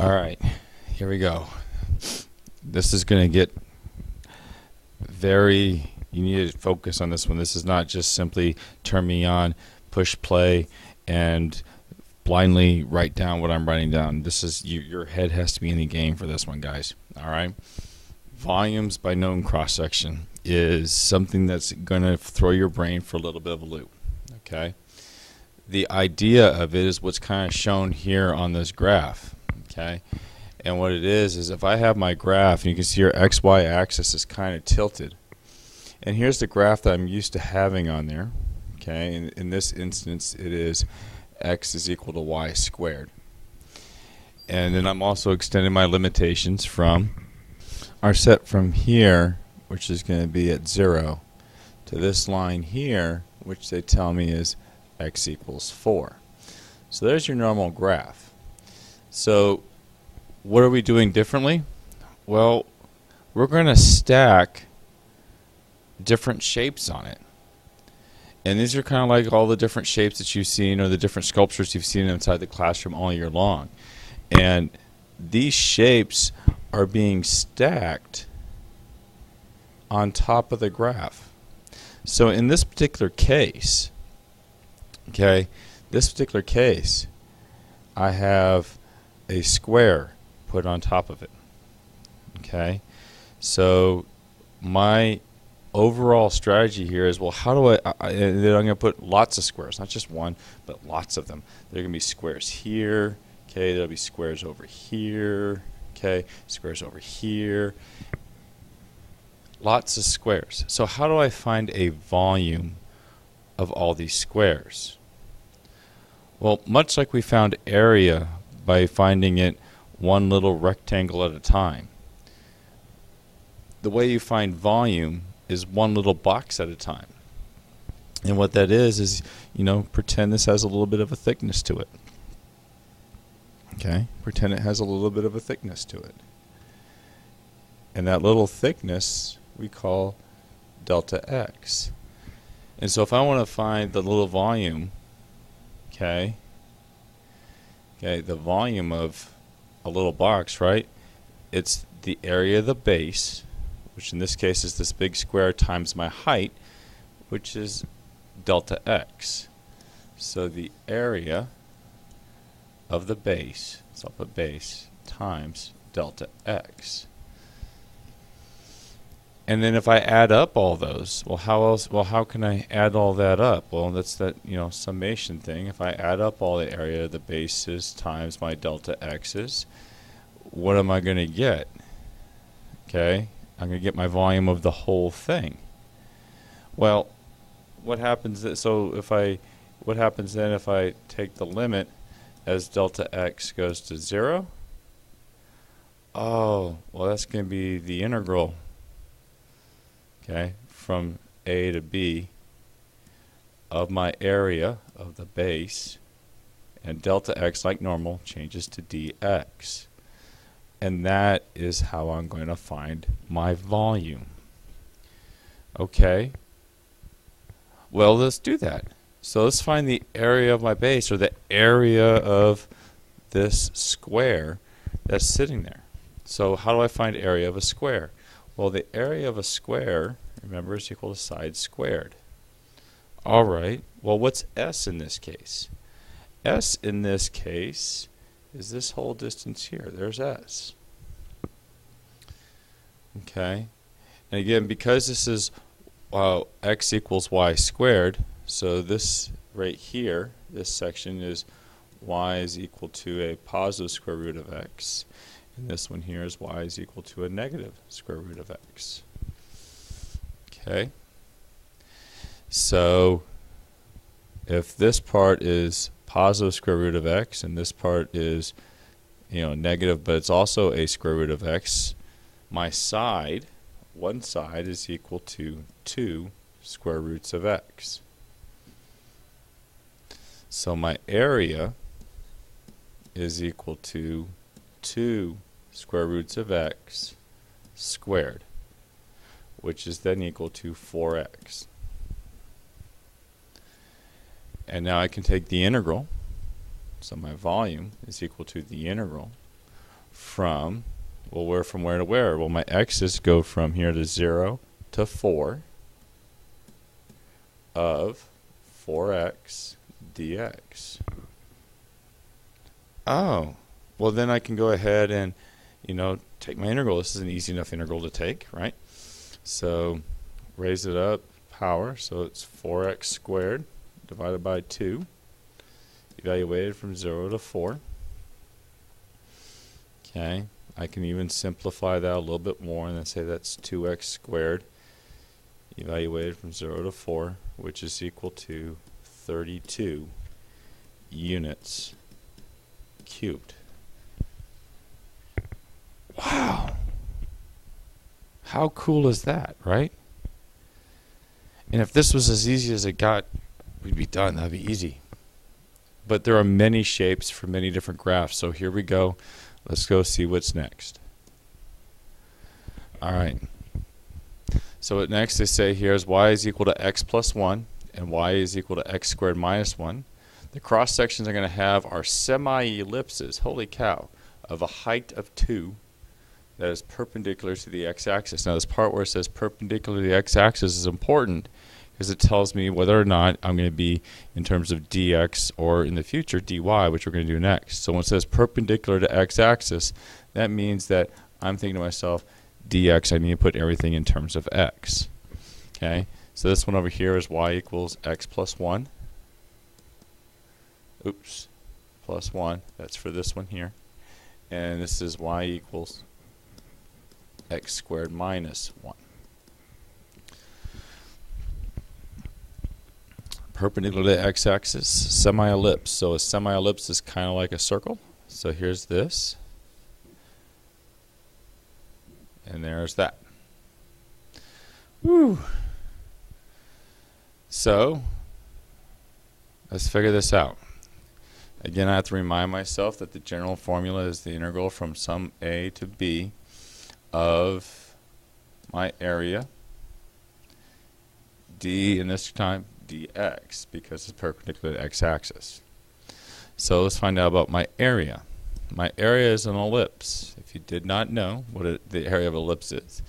Alright, here we go. This is going to get very, you need to focus on this one. This is not just simply turn me on, push play, and blindly write down what I'm writing down. This is, your head has to be in the game for this one, guys. Alright? Volumes by known cross-section is something that's going to throw your brain for a little bit of a loop. Okay? The idea of it is what's kind of shown here on this graph. Okay, and what it is if I have my graph, and you can see your XY axis is kind of tilted, and here's the graph that I'm used to having on there. Okay, and in this instance it is x is equal to y squared, and then I'm also extending my limitations from our set from here, which is going to be at 0, to this line here, which they tell me is x equals 4. So there's your normal graph. So what are we doing differently? Well, we're going to stack different shapes on it. And these are kind of like all the different shapes that you've seen, or the different sculptures you've seen inside the classroom all year long. And these shapes are being stacked on top of the graph. So in this particular case, okay, I have a square put on top of it. Okay, so my overall strategy here is, well, how do and then I'm going to put lots of squares, not just one, but lots of them. There are going to be squares here. Okay, there'll be squares over here. Okay, squares over here. Lots of squares. So how do I find a volume of all these squares? Well, much like we found area by finding it one little rectangle at a time, the way you find volume is one little box at a time. And what that is, you know, pretend this has a little bit of a thickness to it. Okay, pretend it has a little bit of a thickness to it. And that little thickness we call delta x. And so if I want to find the little volume, okay, the volume of a little box, right? It's the area of the base, which in this case is this big square, times my height, which is delta x. So the area of the base, so I'll put base, times delta x. And then if I add up all those, well, how can I add all that up? Well, that's that, summation thing. If I add up all the area of the bases times my delta x's, what am I going to get? Okay, I'm going to get my volume of the whole thing. Well, what happens then if I take the limit as delta x goes to 0? Oh, well, that's going to be the integral, okay, from a to b of my area of the base, and delta x, like normal, changes to dx. And that is how I'm going to find my volume. Okay, well, let's do that. So let's find the area of my base, or the area of this square that's sitting there. So how do I find area of a square? Well, the area of a square, remember, is equal to side squared. Alright, well, what's S in this case? S in this case is this whole distance here. There's S. Okay, and again, because this is x equals y squared, so this right here, this section is y is equal to a positive square root of x. And this one here is y is equal to a negative square root of x. Okay, so if this part is positive square root of x and this part is negative, but it's also a square root of x, my side, one side, is equal to 2 square roots of x. So my area is equal to 2 square roots of x squared, which is then equal to 4x. And now I can take the integral, so my volume is equal to the integral from, well, where from where to where? Well, my x's go from here to 0 to 4 of 4x dx. Oh, well then I can go ahead and, take my integral. This is an easy enough integral to take, right? So raise it up, power, so it's 4x squared divided by 2, evaluated from 0 to 4. Okay, I can even simplify that a little bit more and then say that's 2x squared evaluated from 0 to 4, which is equal to 32 units cubed. Wow! How cool is that, right? And if this was as easy as it got, we'd be done. That'd be easy. But there are many shapes for many different graphs. So here we go. Let's go see what's next. All right. So what next they say here is y is equal to x plus 1 and y is equal to x squared minus 1. The cross sections are going to have our semi-ellipses, holy cow, of a height of 2 that is perpendicular to the x-axis. Now this part where it says perpendicular to the x-axis is important because it tells me whether or not I'm going to be in terms of dx or in the future dy, which we're going to do next. So when it says perpendicular to x-axis, that means that I'm thinking to myself, dx, I need to put everything in terms of x. Okay, so this one over here is y equals x plus 1. Oops, plus 1. That's for this one here. And this is y equals x squared minus 1. Perpendicular to x-axis, semi-ellipse. So a semi-ellipse is kind of like a circle. So here's this. And there's that. Woo! So, let's figure this out. Again, I have to remind myself that the general formula is the integral from sum a to b of my area, d, and this time dx, because it's perpendicular to x-axis. So let's find out about my area. My area is an ellipse. If you did not know what the area of an ellipse is,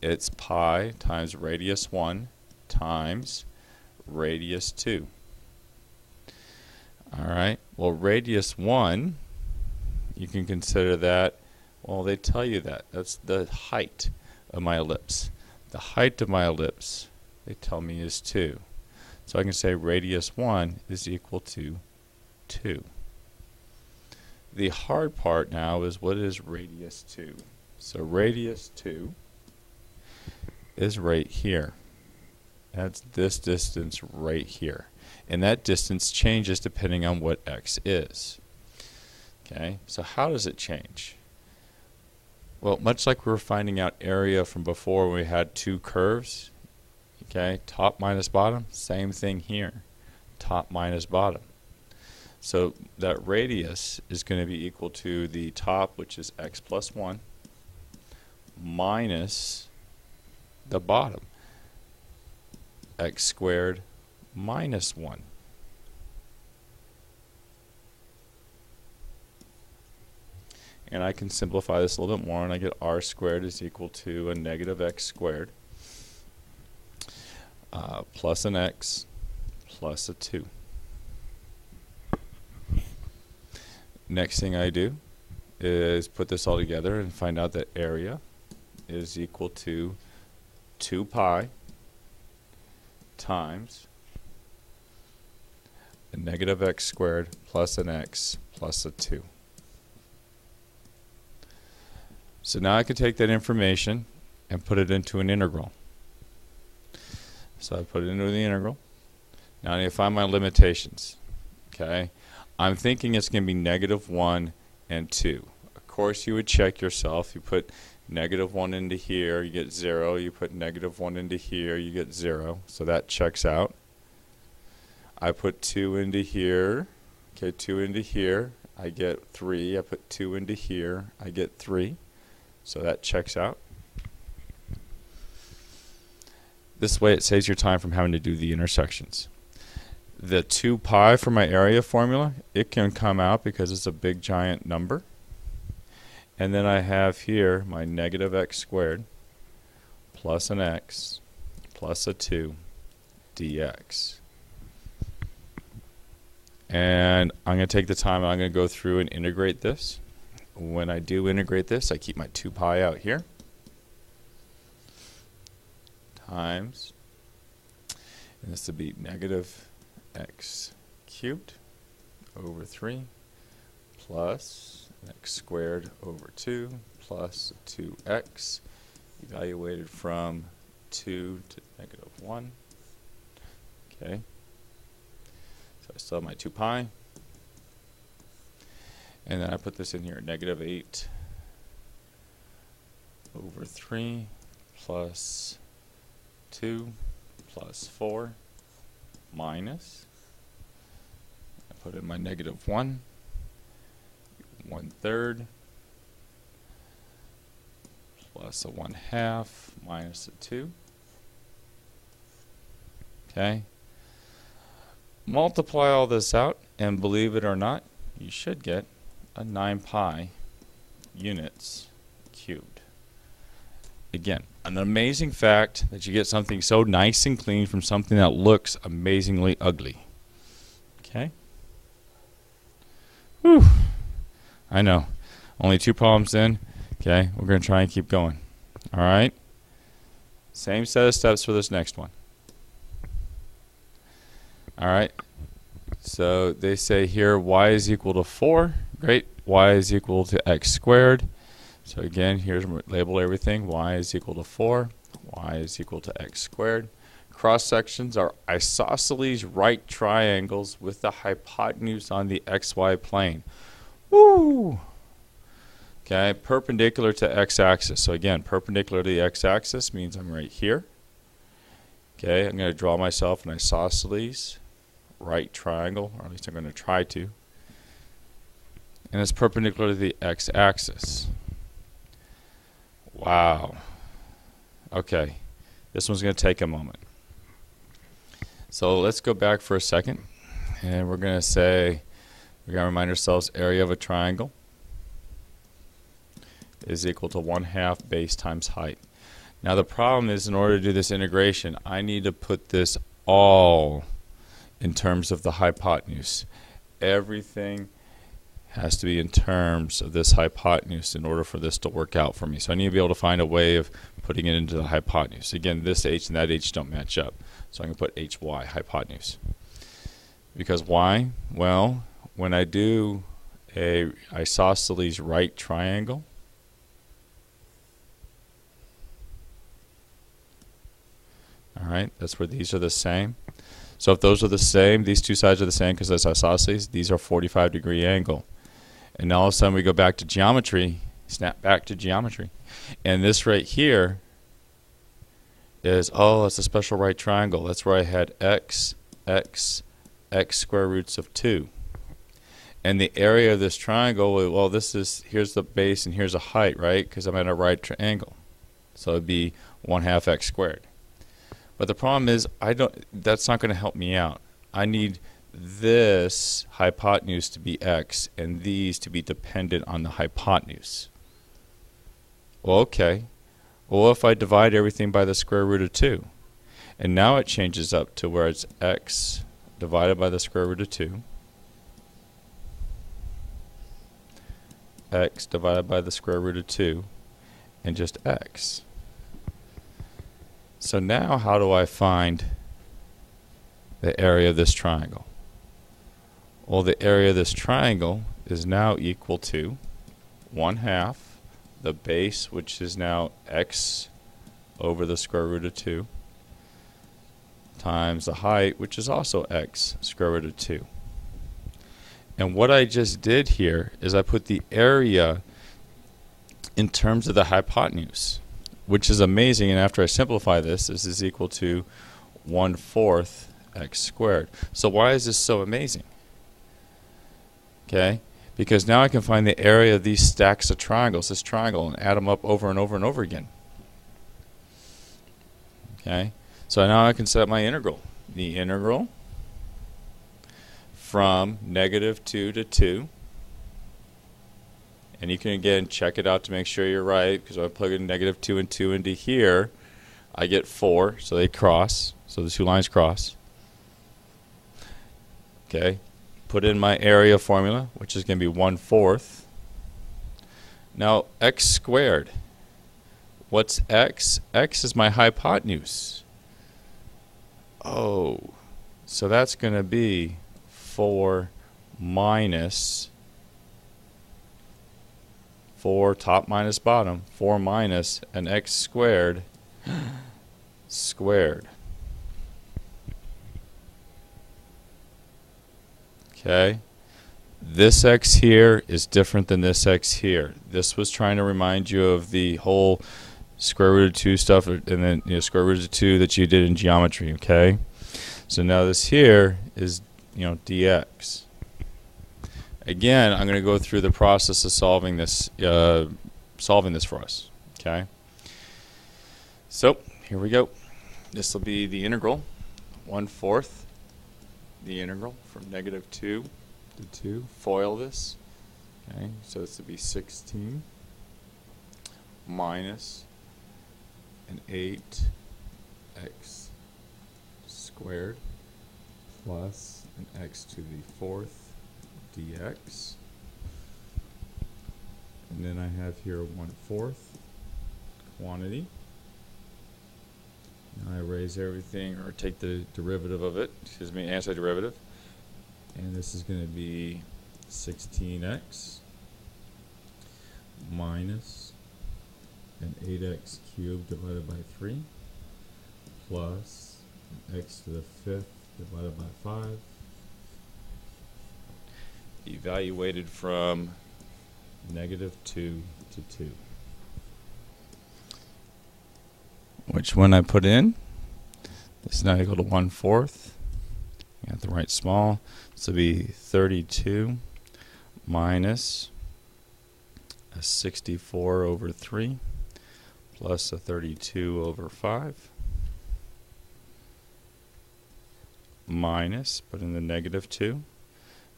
it's pi times radius 1 times radius 2. Alright, well radius 1, you can consider that, well they tell you that. That's the height of my ellipse. The height of my ellipse, they tell me, is 2. So I can say radius 1 is equal to 2. The hard part now is what is radius 2? So radius 2 is right here. That's this distance right here. And that distance changes depending on what x is. Okay, so how does it change? Well, much like we were finding out area from before when we had two curves, okay, top minus bottom, same thing here, top minus bottom. So that radius is going to be equal to the top, which is x plus 1, minus the bottom, x squared minus 1. And I can simplify this a little bit more, and I get r squared is equal to a negative x squared plus an x plus a 2. Next thing I do is put this all together and find out that area is equal to 2 pi times a negative x squared plus an x plus a 2. So now I can take that information and put it into an integral. So I put it into the integral. Now I need to find my limitations. Okay, I'm thinking it's going to be negative 1 and 2. Of course you would check yourself. You put negative 1 into here, you get 0. You put negative 1 into here, you get 0. So that checks out. I put 2 into here. Okay, 2 into here, I get 3. I put 2 into here, I get 3. So that checks out. This way it saves your time from having to do the intersections. The 2 pi for my area formula, it can come out because it's a big giant number. And then I have here my negative x squared plus an x plus a 2 dx. And I'm going to take the time, I'm going to go through and integrate this. When I do integrate this, I keep my 2 pi out here. Times, and this would be negative x cubed over 3 plus x squared over 2 plus 2x evaluated from 2 to negative 1. Okay. So I still have my 2 pi. And then I put this in here, negative 8 over 3 plus 2 plus 4 minus, I put in my negative 1, 1/3 plus a 1/2 minus a 2. Okay. Multiply all this out, and believe it or not, you should get a 9 pi units cubed. Again, an amazing fact that you get something so nice and clean from something that looks amazingly ugly. Okay? Whew. I know. Only 2 problems in. Okay, we're going to try and keep going. Alright? Same set of steps for this next one. Alright? So they say here y is equal to 4. Great. Y is equal to x squared. So again, here's label everything. Y is equal to 4. Y is equal to x squared. Cross sections are isosceles right triangles with the hypotenuse on the xy plane. Woo! Okay, perpendicular to x-axis. So again, perpendicular to the x-axis means I'm right here. Okay, I'm going to draw myself an isosceles right triangle, or at least I'm going to try to. And it's perpendicular to the x-axis. Wow. Okay, this one's going to take a moment. So let's go back for a second, and we're going to say, we're going to remind ourselves area of a triangle is equal to 1/2 base times height. Now the problem is, in order to do this integration, I need to put this all in terms of the hypotenuse. Everything has to be in terms of this hypotenuse in order for this to work out for me. So I need to be able to find a way of putting it into the hypotenuse. Again, this h and that h don't match up. So I'm going to put hy, hypotenuse. Because why? Well, when I do a isosceles right triangle, alright, that's where these are the same. So if those are the same, these two sides are the same because that's isosceles, these are 45-degree angle. And now all of a sudden we go back to geometry, snap back to geometry. And this right here is, oh, it's a special right triangle. That's where I had x square roots of 2. And the area of this triangle, well, this is, here's the base and here's a height, right? Because I'm at a right triangle. So it'd be 1/2 x squared. But the problem is, that's not going to help me out. I need this hypotenuse to be x and these to be dependent on the hypotenuse. Well, okay. Well, if I divide everything by the square root of 2, and now it changes up to where it's x divided by the square root of 2, x divided by the square root of 2, and just x. So now how do I find the area of this triangle? Well, the area of this triangle is now equal to 1/2 the base, which is now x over the square root of 2, times the height, which is also x square root of 2. And what I just did here is I put the area in terms of the hypotenuse, which is amazing. And after I simplify this, this is equal to 1/4 x squared. So why is this so amazing? Okay, because now I can find the area of these stacks of triangles, this triangle, and add them up over and over and over again. Okay, so now I can set up my integral. The integral from -2 to 2, And you can again check it out to make sure you're right, because if I plug in -2 and 2 into here, I get 4, so they cross, so the two lines cross. Okay, put in my area formula, which is going to be 1/4. Now x squared, what's x? X is my hypotenuse. Oh, so that's going to be 4 minus 4 top minus bottom, 4 minus an x squared squared. Okay, this x here is different than this x here. This was trying to remind you of the whole square root of 2 stuff, and then square root of 2 that you did in geometry. Okay, so now this here is dx. Again, I'm going to go through the process of solving this for us. Okay, so here we go. This will be the integral, 1/4. The integral from -2 to 2. Foil this. Okay, so this will be 16 minus an 8x squared plus an x to the 4th dx. And then I have here 1/4 quantity. Now I raise everything, or take the derivative of it, excuse me, antiderivative. And this is going to be 16x minus an 8x cubed divided by 3 plus an x to the 5th divided by 5. Evaluated from -2 to 2. Which when I put in, this is now equal to 1/4. Got the right small. This will be 32 minus a 64 over 3 plus a 32 over 5 minus, put in the -2,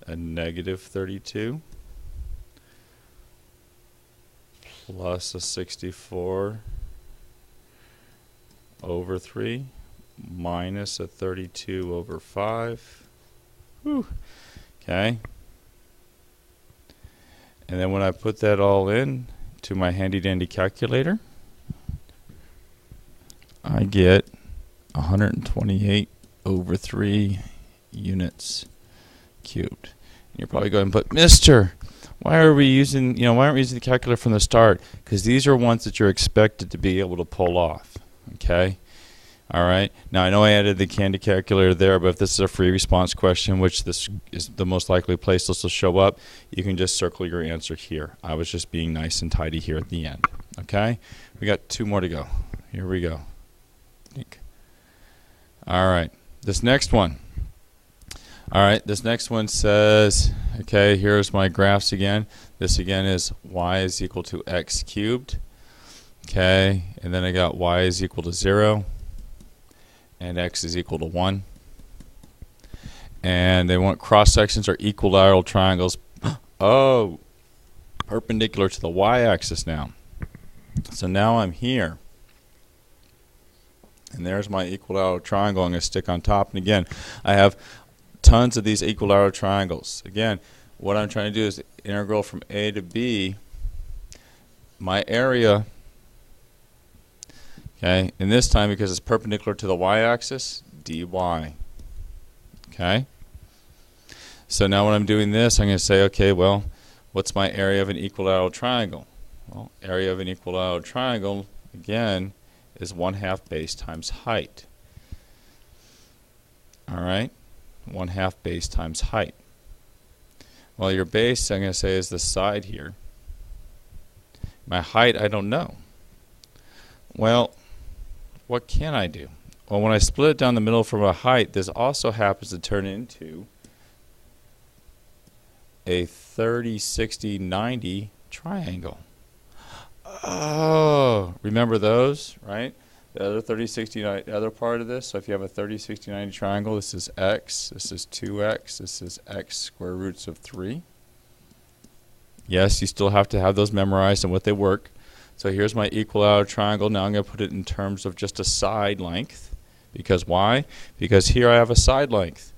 a -32 plus a 64 over 3 minus a 32 over 5. Whew. Okay. And then when I put that all in to my handy dandy calculator, I get 128 over 3 units cubed. And you're probably going, but Mister, why are we using, why aren't we using the calculator from the start? Because these are ones that you're expected to be able to pull off. Okay. All right. Now I know I added the candy calculator there, but if this is a free response question, which this is the most likely place this will show up, you can just circle your answer here. I was just being nice and tidy here at the end. Okay. We got 2 more to go. Here we go. All right. This next one. All right. This next one says, okay, here's my graphs again. This again is y is equal to x cubed. Okay, and then I got y is equal to 0 and x is equal to 1. And they want cross sections or equilateral triangles. Oh, perpendicular to the y-axis now. So now I'm here. And there's my equilateral triangle I'm going to stick on top. And again, I have tons of these equilateral triangles. Again, what I'm trying to do is integral from A to B. My area, okay, and this time because it's perpendicular to the y-axis, dy. Okay? So now when I'm doing this, I'm going to say, okay, well, what's my area of an equilateral triangle? Well, area of an equilateral triangle, again, is 1/2 base times height. All right? 1/2 base times height. Well, your base, I'm going to say, is the side here. My height, I don't know. Well, what can I do? Well, when I split it down the middle from a height, this also happens to turn into a 30, 60, 90 triangle. Oh, remember those, right? The other 30, 60, 90, the other part of this. So if you have a 30, 60, 90 triangle, this is x, this is 2x, this is x square roots of 3. Yes, you still have to have those memorized and what they work. So here's my equilateral triangle. Now I'm going to put it in terms of just a side length. Because why? Because here I have a side length.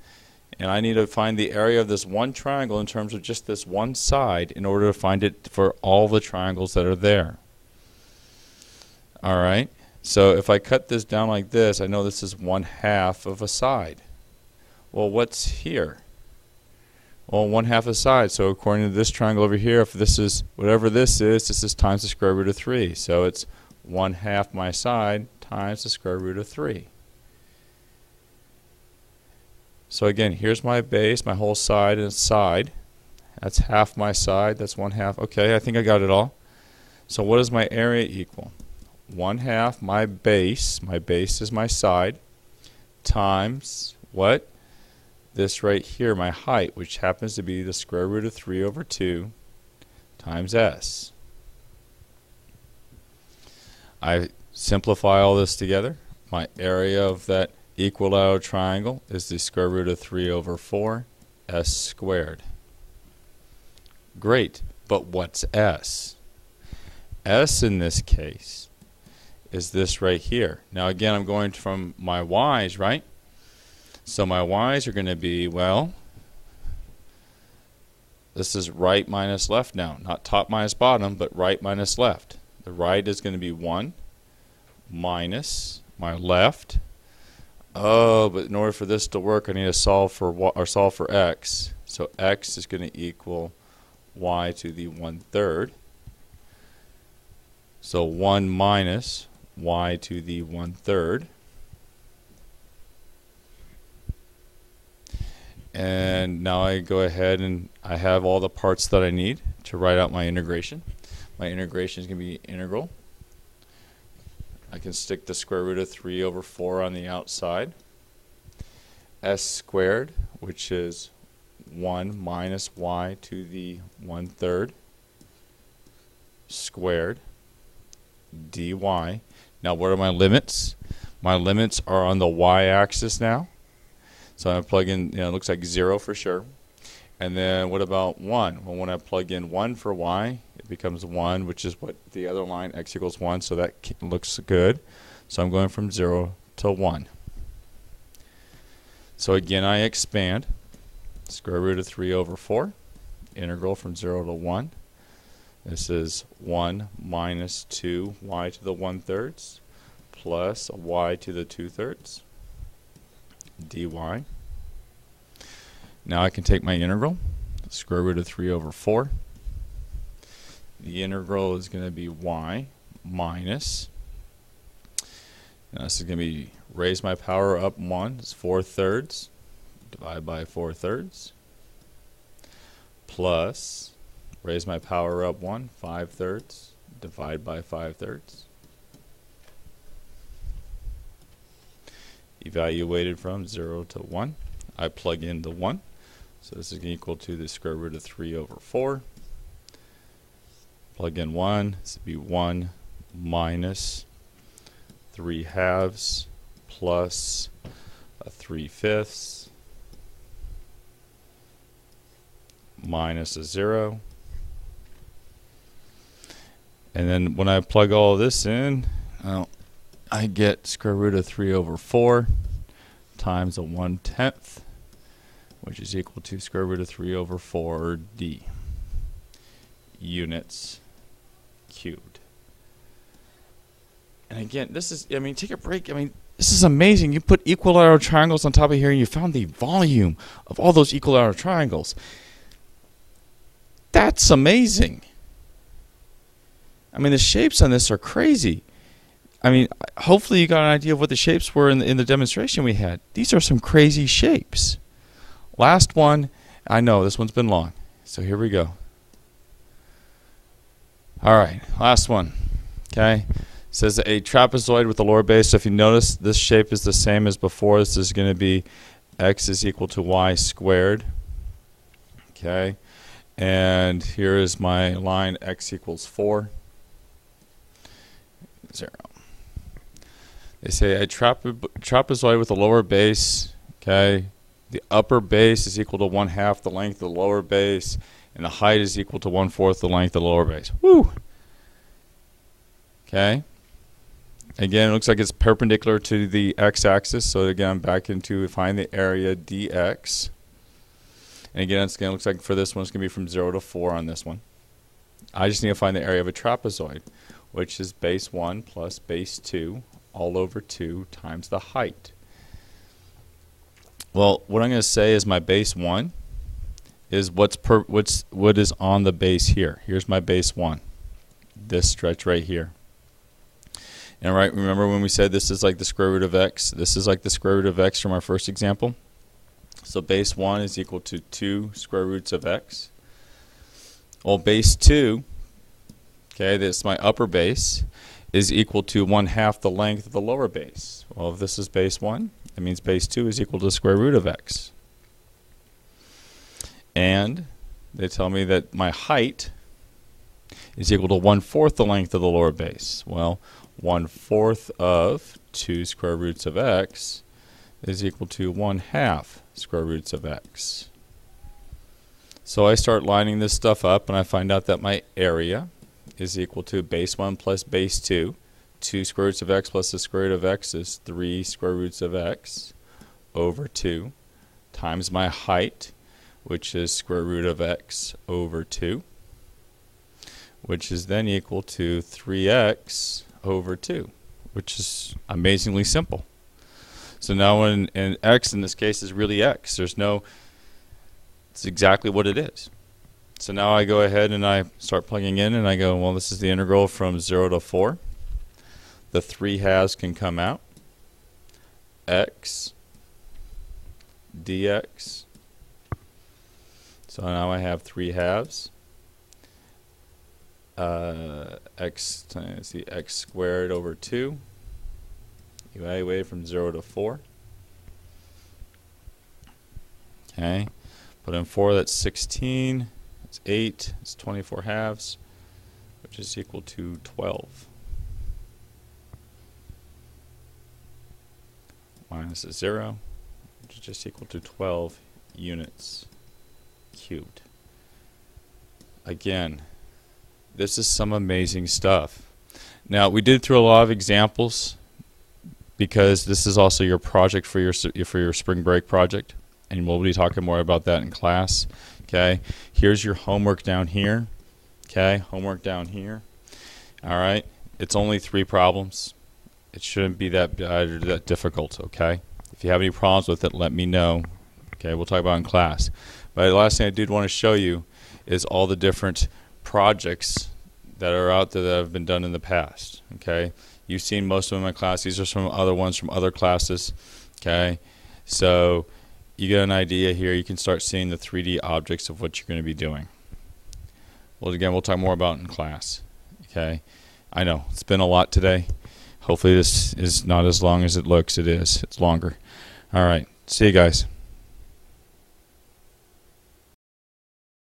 And I need to find the area of this one triangle in terms of just this one side in order to find it for all the triangles that are there. Alright, so if I cut this down like this, I know this is 1/2 of a side. Well, what's here? Well, 1/2 a side. So according to this triangle over here, if this is whatever this is times the square root of 3. So it's 1/2 my side times the square root of 3. So again, here's my base, my whole side and side. That's half my side. That's 1/2. Okay, I think I got it all. So what does my area equal? 1/2 my base. My base is my side times what? This right here, my height, which happens to be the square root of 3 over 2 times s. I simplify all this together. My area of that equilateral triangle is the square root of 3 over 4 s squared. Great, but what's s? S in this case is this right here. Now again, I'm going from my y's, right? So my y's are going to be, well, this is right minus left now. Not top minus bottom, but right minus left. The right is going to be 1 minus my left. Oh, but in order for this to work, I need to solve for x. So x is going to equal y to the 1/3. So 1 minus y to the 1/3. And now I go ahead and I have all the parts that I need to write out my integration. My integration is going to be integral. I can stick the square root of 3 over 4 on the outside. S squared, which is 1 minus y to the 1/3 squared dy. Now what are my limits? My limits are on the y-axis now. So I'm going to plug in, it looks like 0 for sure. And then what about 1? Well, when I plug in 1 for y, it becomes 1, which is what the other line, x equals 1, so that looks good. So I'm going from 0 to 1. So again, I expand. Square root of 3 over 4. Integral from 0 to 1. This is 1 minus 2 y to the 1/3 plus y to the 2/3 dy. Now I can take my integral, square root of 3 over 4. The integral is going to be y minus, now this is going to be raise my power up 1, it's 4/3, divide by 4/3, plus raise my power up 1, 5/3, divide by 5/3. Evaluated from 0 to 1. I plug in the 1. So this is equal to the square root of 3 over 4. Plug in 1. This would be 1 minus 3/2 plus a 3/5 minus a 0. And then when I plug all of this in, I get square root of 3 over 4 times a 1/10, which is equal to square root of 3 over 4d units cubed. And again, this is, take a break. This is amazing. You put equilateral triangles on top of here and you found the volume of all those equilateral triangles. That's amazing. The shapes on this are crazy. Hopefully you got an idea of what the shapes were in the demonstration we had. These are some crazy shapes. Last one, I know this one's been long, so here we go. Alright, last one. Okay, it says a trapezoid with a lower base. So if you notice, this shape is the same as before. This is going to be x is equal to y squared. Okay, and here is my line x equals 4. 0. They say a trapezoid with a lower base, okay, the upper base is equal to 1/2 the length of the lower base, and the height is equal to 1/4 the length of the lower base. Woo! Okay. Again, it looks like it's perpendicular to the x-axis, so again, I'm back into find the area dx. And again, it's going to look like for this one, it's going to be from 0 to 4 on this one. I just need to find the area of a trapezoid, which is base 1 plus base 2 all over 2 times the height. Well, what I'm going to say is my base 1 is what is on the base here. Here's my base 1, this stretch right here. And right, remember when we said this is like the square root of x? This is like the square root of x from our first example. So base 1 is equal to 2 square roots of x. Well, base 2, okay, this my upper base, is equal to 1/2 the length of the lower base. Well, if this is base 1, that means base 2 is equal to the square root of x. And they tell me that my height is equal to 1/4 the length of the lower base. Well, 1/4 of 2 square roots of x is equal to 1/2 square roots of x. So I start lining this stuff up, and I find out that my area is equal to base 1 plus base 2. 2 square roots of x plus the square root of x is 3 square roots of x over 2 times my height, which is square root of x over 2, which is then equal to 3x over 2, which is amazingly simple. So now when x in this case is really x, it's exactly what it is. So now I go ahead and I start plugging in, and I go, well, this is the integral from 0 to 4. The 3 halves can come out. X dx. So now I have 3 halves. X times the x squared over 2. Evaluate from 0 to 4. Okay. Put in 4, that's 16. It's 8. It's 24 halves, which is equal to 12. Minus a 0, which is just equal to 12 units cubed. Again, this is some amazing stuff. Now, we did through a lot of examples because this is also your project for your spring break project, and we'll be talking more about that in class. Okay, here's your homework down here. Okay, homework down here. All right, it's only 3 problems. It shouldn't be that difficult. Okay, if you have any problems with it, let me know. Okay, we'll talk about it in class. But the last thing I did want to show you is all the different projects that are out there that have been done in the past. Okay, you've seen most of them in my class. These are some other ones from other classes. Okay, so you get an idea here. You can start seeing the 3D objects of what you're going to be doing. Well, again, we'll talk more about it in class. Okay, I know it's been a lot today. Hopefully this is not as long as it looks. It is. It's longer. All right, see you guys.